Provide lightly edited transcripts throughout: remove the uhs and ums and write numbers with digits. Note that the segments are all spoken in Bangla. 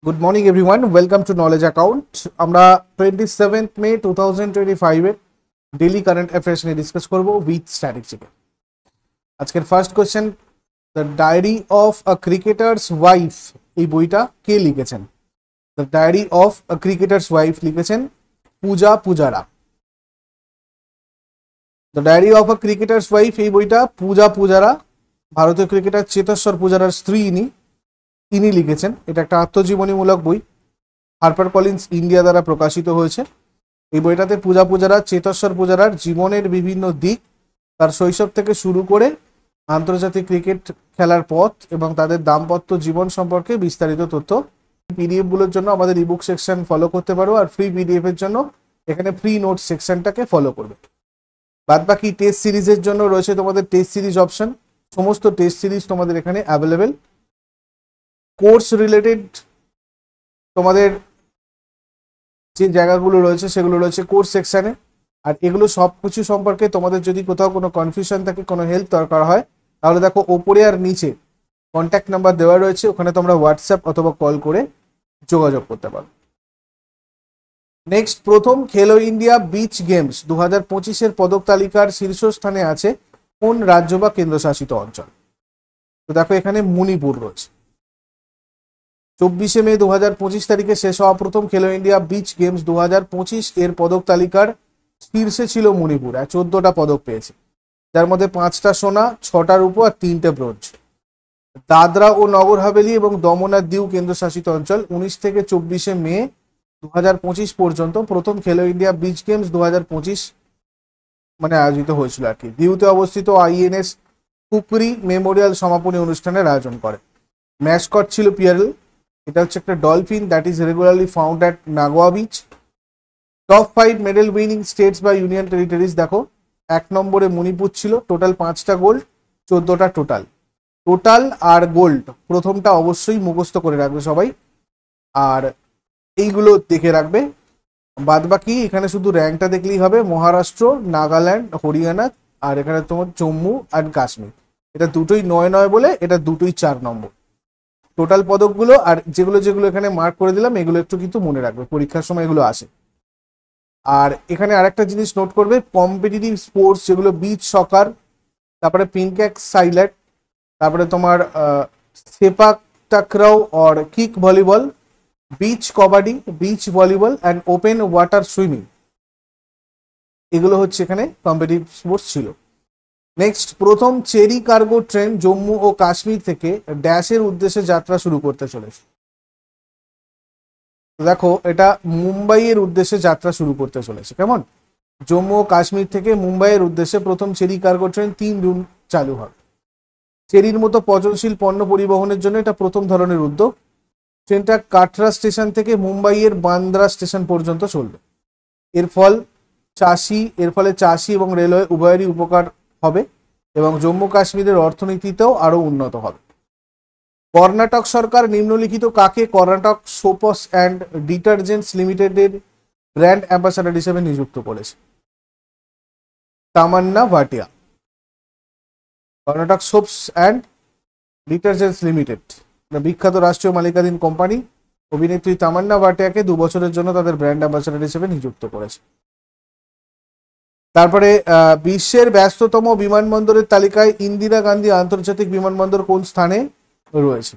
Good morning everyone. Welcome to Knowledge Account. আমরা 27th May 2025 এর ডেইলি কারেন্ট অ্যাফেয়ার্স নিয়ে ডিসকাস করব উইথ স্ট্যাটিস্টিক্স। আজকের first question, the diary of a cricketer's wife এই বইটা কে লিখেছেন? The diary of a cricketer's wife লিখেছেন Pooja Pujara. The diary of a cricketer's wife এই বইটা পূজা পূজারা, ভারতীয় ক্রিকেটার চেতেশ্বর পূজারার স্ত্রী ইনি লিখেছেন। এটা একটা আত্মজীবনীমূলক বই, হার্পার কলিন্স ইন্ডিয়া দ্বারা প্রকাশিত হয়েছে। এই বইটাতে পূজা পূজারা চেতেশ্বর পূজারার জীবনের বিভিন্ন দিক, তার শৈশব থেকে শুরু করে আন্তর্জাতিক ক্রিকেট খেলার পথ এবং তাদের দাম্পত্য জীবন সম্পর্কে বিস্তারিত তথ্য। পিডিএফ গুলোর জন্য আমাদের ইবুক সেকশন ফলো করতে পারো, আর ফ্রি পিডিএফ এর জন্য এখানে ফ্রি নোট সেকশনটাকে ফলো করবে। বাদ বাকি টেস্ট সিরিজের জন্য রয়েছে তোমাদের টেস্ট সিরিজ অপশন, সমস্ত টেস্ট সিরিজ তোমাদের এখানে অ্যাভেলেবেল। কোর্স রিলেটেড তোমাদের যে জায়গাগুলো রয়েছে সেগুলো রয়েছে কোর্স সেকশনে। আর এগুলো সব কিছু সম্পর্কে তোমাদের যদি কোথাও কোনো কনফিউশন থাকে, কোনো হেল্প দরকার হয়, তাহলে দেখো ওপরে আর নিচে কন্ট্যাক্ট নাম্বার দেওয়া রয়েছে, ওখানে তোমরা হোয়াটসঅ্যাপ অথবা কল করে যোগাযোগ করতে পারো। নেক্সট, প্রথম খেলো ইন্ডিয়া বিচ গেমস 2025-এর পদক তালিকার শীর্ষস্থানে আছে কোন রাজ্য বা কেন্দ্রশাসিত অঞ্চল? তো দেখো এখানে মণিপুর রয়েছে। 24শে মে 2025 তারিখে শেষ হওয়া প্রথম খেলো ইন্ডিয়া বিচ গেমস 2025 এর পদক তালিকার শীর্ষে ছিল মণিপুর। 14টা পদক পেয়েছে, যার মধ্যে 5টা সোনা, 6টা রূপো আর 3টে ব্রোঞ্জ। দাদরা ও নগর হাভেলি এবং দমন আর দিউ কেন্দ্রশাসিত অঞ্চল 19 থেকে 24শে মে 2025 পর্যন্ত প্রথম খেলো ইন্ডিয়া বিচ গেমস 2025 আয়োজিত হয়েছিল আর কি। দিউতে অবস্থিত আইএনএস কুকরি মেমোরিয়াল সমাপনী অনুষ্ঠানের আয়োজন করে। ম্যাসকট ছিল পিয়ারেল, এটা হচ্ছে একটা dolphin that is regularly found at Nagoya beach. Top 5 medal winning states বা ইউনিয়ন টেরিটরিজ দেখো, 1 নম্বরে মণিপুর ছিল, টোটাল 5টা গোল্ড, 14টা টোটাল আর গোল্ড। প্রথমটা অবশ্যই মুখস্থ করে রাখবে সবাই, আর এইগুলো দেখে রাখবে। বাদ বাকি এখানে শুধু র্যাঙ্কটা দেখলেই হবে। মহারাষ্ট্র, নাগাল্যান্ড, হরিয়ানা আর এখানে তোমার জম্মু আর কাশ্মীর, এটা দুটোই 9 বলে এটা দুটোই 4 নম্বর। টোটাল পদকগুলো আর যেগুলো যেগুলো এখানে মার্ক করে দিলাম এগুলো একটু কিন্তু মনে রাখবে, পরীক্ষার সময় এগুলো আসে। আর এখানে আরেকটা জিনিস নোট করবে, কম্পিটিটিভ স্পোর্টস যেগুলো বিচ সকার, তারপরে পিনক্যাক সাইলেট, তারপরে তোমার sepak takraw or kick volleyball, beach kabaddi, beach volleyball and open water swimming, এগুলো হচ্ছে এখানে কম্পিটিটিভ স্পোর্টস ছিল। নেক্সট, প্রথম চেরি কার্গো ট্রেন জম্মু ও কাশ্মীর থেকে ড্যাশের উদ্দেশ্যে যাত্রা শুরু করতে চলেছে। দেখো এটা মুম্বাইয়ের উদ্দেশ্যে যাত্রা শুরু করতে চলেছে। কেমন? জম্মু ও কাশ্মীর থেকে মুম্বাইয়ের উদ্দেশ্যে প্রথম চেরি কার্গো ট্রেন 3 জুন চালু হবে। চেরির মতো পচনশীল পণ্য পরিবহনের জন্য এটা প্রথম ধরনের উদ্যোগ। ট্রেনটা কাটরা স্টেশন থেকে মুম্বাইয়ের বান্দ্রা স্টেশন পর্যন্ত চলবে। এর ফলে চাষি এবং রেলওয়ে উভয়েরই উপকার হবে এবং জম্মু কাশ্মীরের অর্থনীতিতেও আরো উন্নত হবে। কর্ণাটক সরকার নিম্নলিখিত কাকে কর্ণাটক সোপস অ্যান্ড ডিটারজেন্টস লিমিটেডের ব্র্যান্ড অ্যাম্বাসাডার হিসেবে নিযুক্ত করেছে? Tamannaah Bhatia. Karnataka soaps and detergents limited বিখ্যাত রাষ্ট্রীয় মালিকাধীন কোম্পানি অভিনেত্রী তামান্না ভাটিয়াকে 2 বছরের জন্য তাদের ব্র্যান্ড অ্যাম্বাসাডার হিসেবে নিযুক্ত করেছে। তারপরে বিশ্বের ব্যস্ততম বিমানবন্দরের তালিকায় ইন্দিরা গান্ধী আন্তর্জাতিক বিমানবন্দর কোন স্থানে রয়েছে?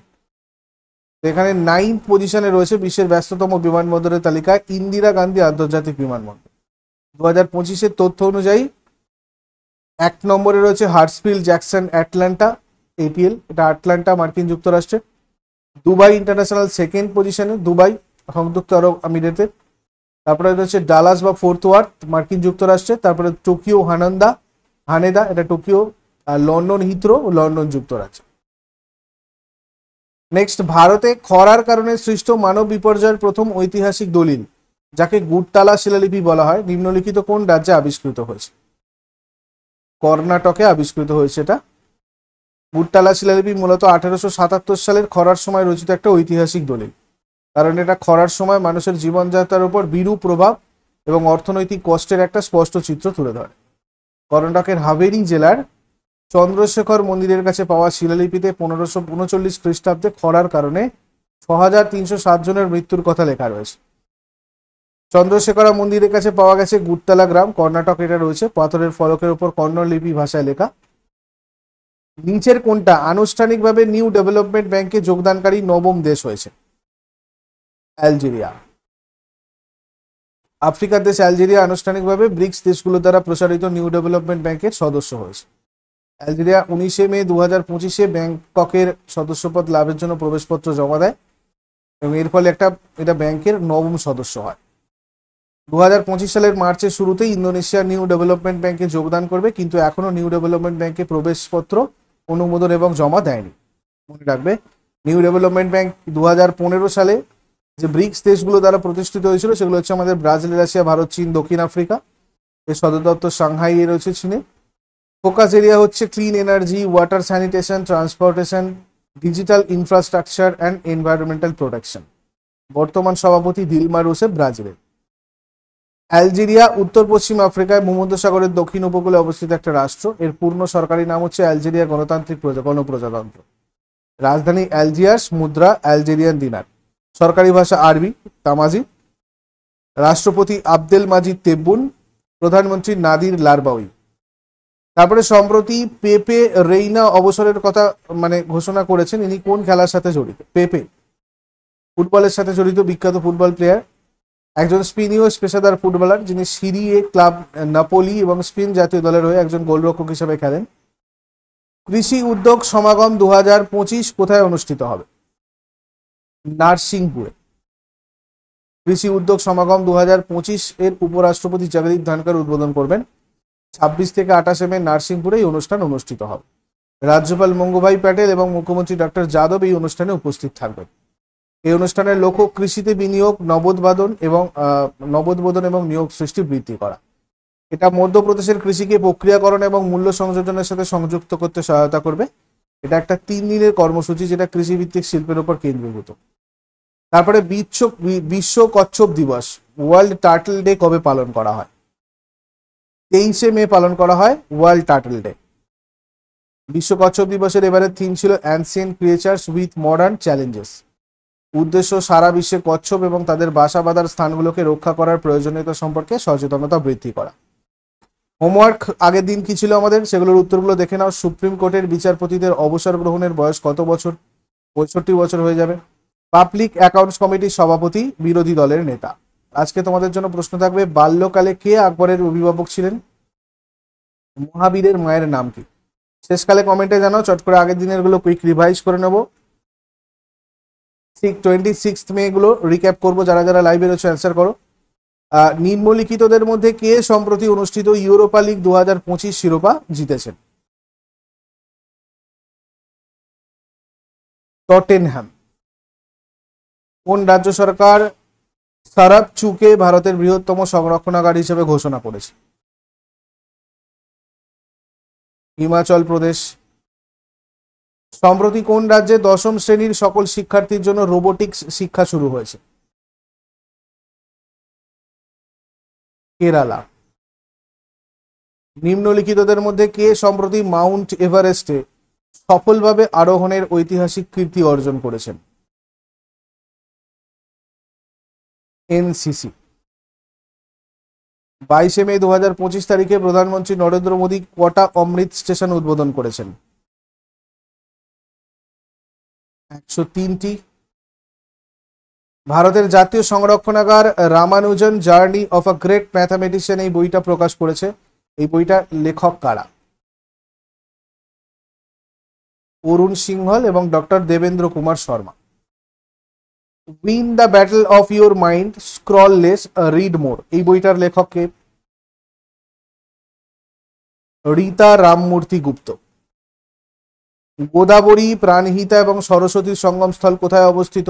এখানে 9th পজিশনে রয়েছে বিশ্বের ব্যস্ততম বিমানবন্দরের তালিকায় ইন্দিরা গান্ধী আন্তর্জাতিক বিমানবন্দর। 2025-এর তথ্য অনুযায়ী 1 নম্বরে রয়েছে হার্টসফিল জ্যাকসন অ্যাটলান্টা এটিএল, এটা আটলান্টা মার্কিন যুক্তরাষ্ট্রে। দুবাই ইন্টারন্যাশনাল 2nd পজিশনে, দুবাই সংযুক্ত আরব আমিরাতে। তারপরে রয়েছে ডালাস বা ফোর্থ ওয়ার্থ মার্কিন যুক্তরাষ্ট্রে। তারপরে টোকিও হানেদা, এটা টোকিও। আর লন্ডন হিথ্রো, লন্ডন যুক্তরাজ্য। নেক্সট, ভারতে খরার কারণে সৃষ্ট মানব বিপর্যয়ের প্রথম ঐতিহাসিক দলিল, যাকে গুট্টালা শিলালিপি বলা হয়, নিম্নলিখিত কোন রাজ্যে আবিষ্কৃত হয়েছে? কর্ণাটকে আবিষ্কৃত হয়েছে এটা। গুট্টালা শিলালিপি মূলত 1877 সালের খরার সময় রচিত একটা ঐতিহাসিক দলিল, কারণ এটা খরার সময় মানুষের জীবনযাত্রার উপর বিরূপ প্রভাব এবং অর্থনৈতিক কষ্টের একটা স্পষ্ট চিত্র তুলে ধরে। কর্ণাটকের হাভেরি জেলার চন্দ্রশেখর মন্দিরের কাছে পাওয়া শিলালিপিতে 1539 খ্রিস্টাব্দে খরার কারণে 6,307 জনের মৃত্যুর কথা লেখা রয়েছে। চন্দ্রশেখরা মন্দিরের কাছে পাওয়া গেছে গুট্টালা গ্রাম, কর্ণাটক এটা রয়েছে। পাথরের ফলকের উপর কন্নড় লিপি ভাষায় লেখা। নিচের কোনটা আনুষ্ঠানিকভাবে নিউ ডেভেলপমেন্ট ব্যাংকে যোগদানকারী নবম দেশ হয়েছে? অ্যালজেরিয়া। আফ্রিকার দেশ অ্যালজেরিয়া আনুষ্ঠানিকভাবে ব্রিক্স দেশগুলো দ্বারা প্রসারিত নিউ ডেভেলপমেন্ট ব্যাংকের সদস্য হয়েছে। অ্যালজেরিয়া 19 মে 2025 ব্যাংককের সদস্যপদ লাভের জন্য প্রবেশপত্র জমা দেয় এবং এর ফলে এটা ব্যাংকের নবম সদস্য হয়। 2025 সালের মার্চের শুরুতেই ইন্দোনেশিয়া নিউ ডেভেলপমেন্ট ব্যাংকে যোগদান করবে, কিন্তু এখনো নিউ ডেভেলপমেন্ট ব্যাংকে প্রবেশপত্র অনুমোদন এবং জমা দেয়নি। মনে রাখবে, নিউ ডেভেলপমেন্ট ব্যাংক 2015 সালে যে ব্রিক্স দেশগুলো দ্বারা প্রতিষ্ঠিত হয়েছিল সেগুলো হচ্ছে আমাদের ব্রাজিল, রাশিয়া, ভারত, চীন, দক্ষিণ আফ্রিকা। এর সদর দপ্তর সাংহাই এ রয়েছে চীনে। ফোকাস এরিয়া হচ্ছে clean energy, water sanitation, transportation, digital infrastructure and environmental protection. বর্তমান সভাপতি দিলমা রুসেফ ব্রাজিলের। অ্যালজেরিয়া উত্তর পশ্চিম আফ্রিকায় ভূমধ্যসাগরের দক্ষিণ উপকূলে অবস্থিত একটা রাষ্ট্র। এর পূর্ণ সরকারি নাম হচ্ছে অ্যালজেরিয়া গণতান্ত্রিক গণপ্রজাতন্ত্র। রাজধানী অ্যালজিয়ার্স, মুদ্রা অ্যালজেরিয়ান দিনার। সরকারি ভাষা আরবি তামাজি। রাষ্ট্রপতি আবদেল মাজিদ তেব্বুন, প্রধানমন্ত্রী নাদির লারবাউই। তারপরে সম্প্রতি পেপে রেইনা অবসরের কথা ঘোষণা করেছেন। ইনি কোন খেলার সাথে জড়িত? পেপে ফুটবলের সাথে জড়িত বিখ্যাত ফুটবল প্লেয়ার, একজন স্পেনীয় পেশাদার ফুটবলার যিনি সিরি এ ক্লাব নাপোলি এবং স্পেন জাতীয় দলের হয়ে একজন গোলরক্ষক হিসেবে খেলেন। কৃষি উদ্যোগ সমাগম 2025 কোথায় অনুষ্ঠিত হবে? নারসিংপুরে। কৃষি উদ্যোগ সমাগম 2025 এর উপরাষ্ট্রপতি জগদীপ ধনখড় উদ্বোধন করবেন। 26 থেকে 28 মে নারসিংপুরে এই অনুষ্ঠান অনুষ্ঠিত হবে। রাজ্যপাল মঙ্গুভাই প্যাটেল এবং মুখ্যমন্ত্রী ডক্টর যাদব এই অনুষ্ঠানে উপস্থিত থাকবেন। এই অনুষ্ঠানের লক্ষ্য কৃষিতে বিনিয়োগ, নবোদ্বোধন এবং নিয়োগ সৃষ্টি বৃদ্ধি করা। এটা মধ্যপ্রদেশের কৃষিকে প্রক্রিয়াকরণ এবং মূল্য সংযোজনের সাথে সংযুক্ত করতে সহায়তা করবে। এটা একটা 3 দিনের কর্মসূচি যেটা কৃষিভিত্তিক শিল্পের উপর কেন্দ্রীভূত। তারপরে বিশ্ব কচ্ছপ দিবস, ওয়ার্ল্ড টার্টল ডে কবে পালন করা হয়? 23 মে পালন করা হয় ওয়ার্ল্ড টার্টল ডে। বিশ্ব কচ্ছপ দিবসের এবারে থিম ছিল ancient creatures with modern challenges. উদ্দেশ্য সারা বিশ্বে কচ্ছপ এবং তাদের বাসা বাঁধার স্থানগুলোকে রক্ষা করার প্রয়োজনীয়তা সম্পর্কে সচেতনতা বৃদ্ধি করা। হোমওয়ার্ক আগের দিন কি ছিল আমাদের, সেগুলোর উত্তরগুলো দেখে নাও। সুপ্রিম কোর্টের বিচারপতিদের অবসর গ্রহণের বয়স কত বছর? 65 বছর হয়ে যাবে। পাবলিক অ্যাকাউন্টস কমিটির সভাপতি বিরোধী দলের নেতা। আজকে তোমাদের জন্য প্রশ্ন থাকবে, বাল্যকালে কে আকবরের অভিভাবক ছিলেন? মহাবীরের মায়ের নাম কি? শেষকালে কমেন্টে জানাও। চট করে আগের দিনের গুলো কুইক রিভাইজ করে নেব। 26 মে গুলো রিক্যাপ করবো। যারা যারা লাইভে রয়েছে অ্যান্সার করো। নিম্নলিখিতদের মধ্যে কে সম্প্রতি অনুষ্ঠিত ইউরোপা লিগ 2025 শিরোপা জিতেছেন? টটেনহ্যাম। কোন রাজ্য সরকার সারাপচুকে ভারতের বৃহত্তম সংরক্ষণাগার হিসেবে ঘোষণা করেছে? হিমাচল প্রদেশ। সম্প্রতি কোন রাজ্যে 10ম শ্রেণীর সকল শিক্ষার্থীর জন্য রোবোটিক্স শিক্ষা শুরু হয়েছে? কেরালা। নিম্নলিখিতদের মধ্যে কে সম্প্রতি মাউন্ট এভারেস্টে সফলভাবে আরোহণের ঐতিহাসিক কীর্তি অর্জন করেছেন? এনসিসি। 22 মে 2025 তারিখে প্রধানমন্ত্রী নরেন্দ্র মোদী কটা অমৃত স্টেশন উদ্বোধন করেছেন? 103টি। ভারতের জাতীয় সংরক্ষণাগার Ramanujan journey of a great mathematician এই বইটা প্রকাশ করেছে। এই বইটা লেখক কারা? অরুণ সিংহল এবং doctor Devendra Kumar Sharma. Win the battle of your mind, scroll less, read more এই বইটার লেখক কে? রীতা রামমূর্তি গুপ্ত। গোদাবরী, প্রাণহিতা এবং সরস্বতীর সঙ্গমস্থল কোথায় অবস্থিত?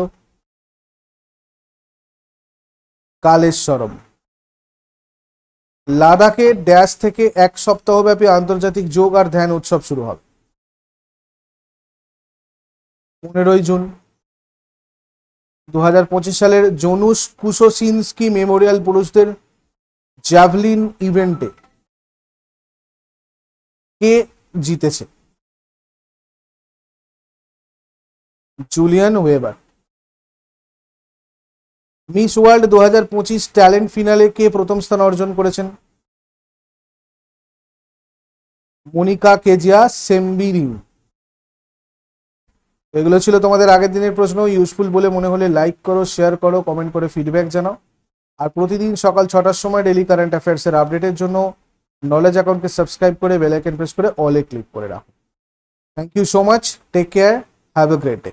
কালেশ্বরম। লাদাখে ড্যাশ থেকে 1 সপ্তাহব্যাপী আন্তর্জাতিক যোগ আর ধ্যান উৎসব শুরু হবে? 15 জুন। 2025 সালের জনুস কুসোসিনস্কি মেমোরিয়াল পুরুষদের জ্যাভলিন ইভেন্টে কে জিতেছে? Julian Weber. Miss World 2025 talent finale কে প্রথম স্থান অর্জন করেছেন? Monika Kezia Sembiring. এগুলো ছিল তোমাদের আগের দিনের প্রশ্ন। ইউজফুল বলে মনে হলে লাইক করো, শেয়ার করো, কমেন্ট করে ফিডব্যাক জানাও। আর প্রতিদিন সকাল 6টার সময় ডেইলি কারেন্ট অ্যাফেয়ার্সের আপডেটের জন্য নলেজ অ্যাকাউন্টকে সাবস্ক্রাইব করে বেল আইকন প্রেস করে অলে ক্লিক করে রাখো। Thank you so much, take care, have a great day.